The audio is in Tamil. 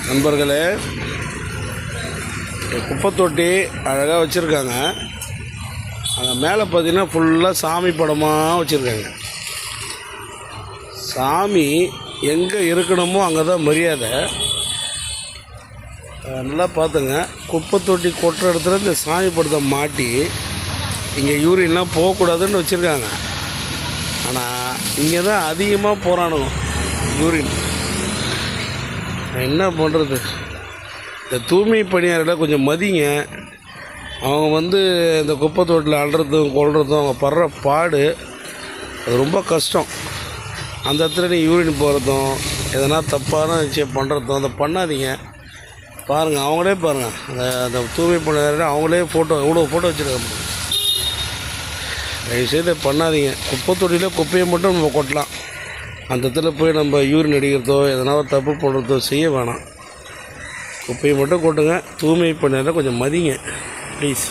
நண்பர்களே, குப்பை தொட்டி அழகாக வச்சுருக்காங்க. அங்கே மேலே பார்த்தீங்கன்னா ஃபுல்லாக சாமி படமாக வச்சுருக்காங்க. சாமி எங்கே இருக்கணுமோ அங்கே தான் மரியாதை. நல்லா பார்த்துங்க. குப்பை தொட்டி கொட்டுற இடத்துல இந்த சாமி படத்தை மாட்டி இங்கே யூரின்லாம் போகக்கூடாதுன்னு வச்சுருக்காங்க. ஆனால் இங்கே தான் அதிகமாக போகிறானுங்க யூரின். என்ன பண்ணுறது? இந்த தூய்மை பணியாளர்களை கொஞ்சம் மதிங்க. அவங்க இந்த குப்பை தொட்டில் அள்ளுறதும் கொள்றதும் அவங்க படுற பாடு அது ரொம்ப கஷ்டம். அந்த இடத்துல நீ யூரின் போகிறதும் எதனா தப்பான விஷயம் பண்ணுறதும் அதை பண்ணாதீங்க. பாருங்கள், அவங்களே பாருங்கள், அந்த தூய்மை பணியாளர்கள் அவங்களே எவ்வளோ ஃபோட்டோ வச்சுருக்காங்க. தயவுசெய்து பண்ணாதீங்க. குப்பை தொட்டியில் குப்பையை மட்டும் நம்ம கொட்டலாம். அந்த இடத்துல போய் நம்ம யூரின் அடிக்கிறதோ எதனா தப்பு பண்ணுறதோ செய்ய வேணாம். குப்பையை மட்டும் கொட்டுங்க. தூய்மை பணியாளரை கொஞ்சம் மதிங்க ப்ளீஸ்.